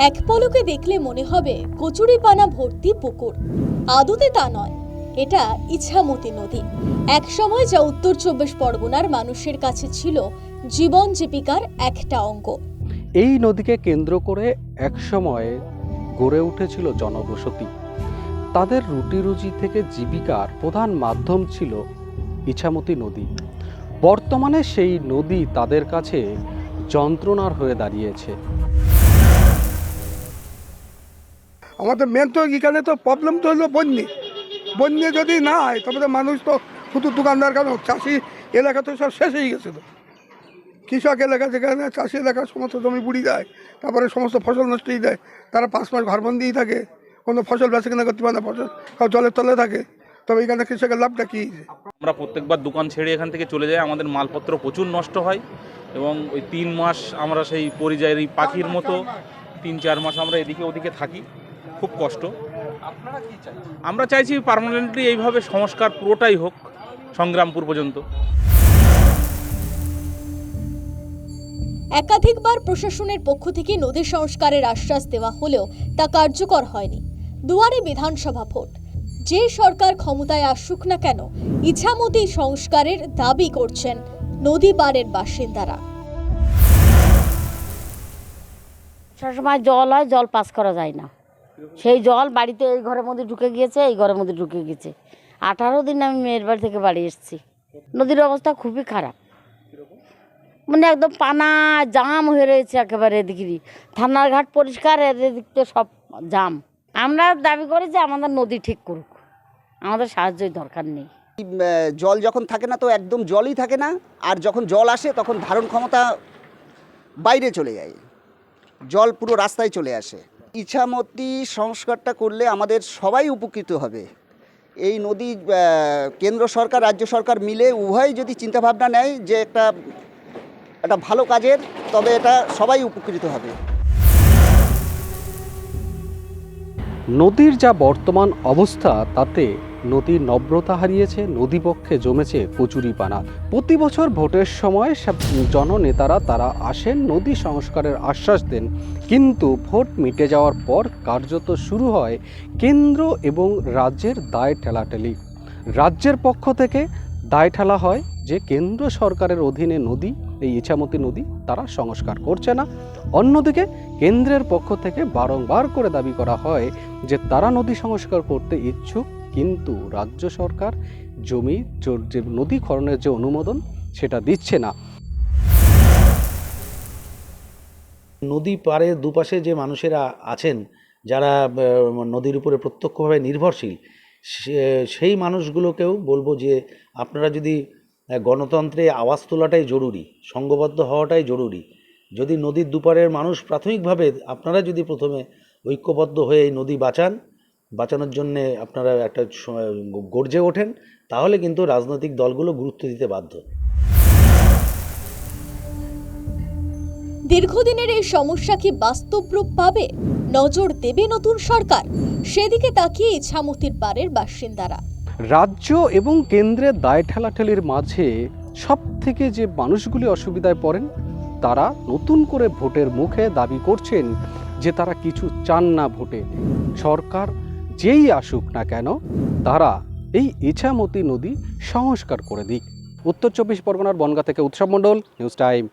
এক পলকে দেখলে মনে হবে কচুরিপানা ভর্তি পুকুর। আদতে তা নয়, এটা ইছামতি নদী। এক সময় যা উত্তর ২৪ পরগনার মানুষের কাছে ছিল জীবন জীবিকার একটা অঙ্গ। এই নদীকে কেন্দ্র করে একসময় গড়ে উঠেছিল জনবসতি। তাদের রুটি রুজি থেকে জীবিকার প্রধান মাধ্যম ছিল ইছামতি নদী। বর্তমানে সেই নদী তাদের কাছে যন্ত্রণার হয়ে দাঁড়িয়েছে। আমাদের মেন তো এখানে তো প্রবলেম তো হলো বন্যে যদি না হয় তবে তো মানুষ তো শুধু দোকানদার কেন, চাষি এলাকা তো সব শেষ হয়ে গেছে। তো কৃষক এলাকা যেখানে চাষি এলাকার সমস্ত জমি বুড়ি যায়, তারপরে সমস্ত ফসল নষ্ট হয়ে যায়, তারা 5 মাস ঘরবন্দিই থাকে, কোনো ফসল বেচা কেনা করতে পারে না, ফসল সব জলের তলে থাকে। তবে এখানে কৃষকের লাভটা কী? আমরা প্রত্যেকবার দোকান ছেড়ে এখান থেকে চলে যাই, আমাদের মালপত্র প্রচুর নষ্ট হয় এবং ওই 3 মাস আমরা সেই পরিযায়ী পাখির মতো 3-4 মাস আমরা এদিকে ওদিকে থাকি, খুব কষ্ট। আমরা চাইছি পার্মানেন্টলি এইভাবে সংস্কার পুরোটাই হোক, সংগ্রামপুর পর্যন্ত। একাধিকবার প্রশাসনের পক্ষ থেকে নদী সংস্কারের আশ্বাস দেওয়া হলেও তা কার্যকর হয়নি। দুয়ারে বিধানসভা ভোট, যে সরকার ক্ষমতায় আসুক না কেন, ইছামতি সংস্কারের দাবি করছেন নদী পাড়ের বাসিন্দারা। সবসময় জল হয়, জল পাস করা যায় না। সেই জল বাড়িতে এই ঘরের মধ্যে ঢুকে গিয়েছে, এই ঘরের মধ্যে ঢুকে গিয়েছে। 18 দিন আমি মেয়ের বাড়ি থেকে বাড়ি এসেছি। নদীর অবস্থা খুবই খারাপ, মানে একদম পানা জাম হয়ে রয়েছে একেবারে। এদিকে থানার ঘাট পরিষ্কার, এদিক তো সব জাম। আমরা দাবি করি যে আমাদের নদী ঠিক করুক, আমাদের সাহায্যই দরকার নেই। জল যখন থাকে না তো একদম জলই থাকে না, আর যখন জল আসে তখন ধারণ ক্ষমতা বাইরে চলে যায়, জল পুরো রাস্তায় চলে আসে। ইছামতি সংস্কারটা করলে আমাদের সবাই উপকৃত হবে। এই নদী কেন্দ্র সরকার রাজ্য সরকার মিলে উভয় যদি চিন্তাভাবনা নেয় যে একটা ভালো কাজের, তবে এটা সবাই উপকৃত হবে। নদীর যা বর্তমান অবস্থা, তাতে নদীর নম্রতা হারিয়েছে, নদীপক্ষে জমেছে কচুরিপানা। প্রতি বছর ভোটের সময় সব জননেতারা তারা আসেন, নদী সংস্কারের আশ্বাস দেন, কিন্তু ভোট মিটে যাওয়ার পর কার্যত শুরু হয় কেন্দ্র এবং রাজ্যের দায় ঠেলাঠেলি। রাজ্যের পক্ষ থেকে দায় ঠেলা হয় যে কেন্দ্র সরকারের অধীনে নদী, এই ইছামতি নদী তারা সংস্কার করছে না। অন্যদিকে কেন্দ্রের পক্ষ থেকে বারংবার করে দাবি করা হয় যে তারা নদী সংস্কার করতে ইচ্ছুক, কিন্তু রাজ্য সরকার জমি যে নদী খননের যে অনুমোদন সেটা দিচ্ছে না। নদী পাড়ে দুপাশে যে মানুষেরা আছেন, যারা নদীর উপরে প্রত্যক্ষভাবে নির্ভরশীল, সেই মানুষগুলোকেও বলবো যে আপনারা যদি গণতন্ত্রে আওয়াজ তোলাটাই জরুরি, সংঘবদ্ধ হওয়াটাই জরুরি। যদি নদীর দুপারের মানুষ প্রাথমিকভাবে আপনারা যদি প্রথমে ঐক্যবদ্ধ হয়ে এই নদী বাঁচানোর জন্যে আপনারা একটা গর্জে ওঠেন, তাহলে কিন্তু রাজনৈতিক দলগুলো গুরুত্ব দিতে বাধ্য। দীর্ঘদিনের এই সমস্যা কি বাস্তব রূপ পাবে? নজর দেবে নতুন সরকার? সেদিকে তাকিয়ে ইছামতির পাড়ের বাসিন্দারা। রাজ্য এবং কেন্দ্রের দায় ঠেলাঠেলির মাঝে সব থেকে যে মানুষগুলি অসুবিধায় পড়েন, তারা নতুন করে ভোটের মুখে দাবি করছেন যে তারা কিছু চান না ভোটে। সরকার যেই আসুক না কেন, তারা এই ইছামতি নদী সংস্কার করে দিক। উত্তর 24 পরগনার বনগাঁ থেকে উৎসব মণ্ডল, নিউজ টাইম।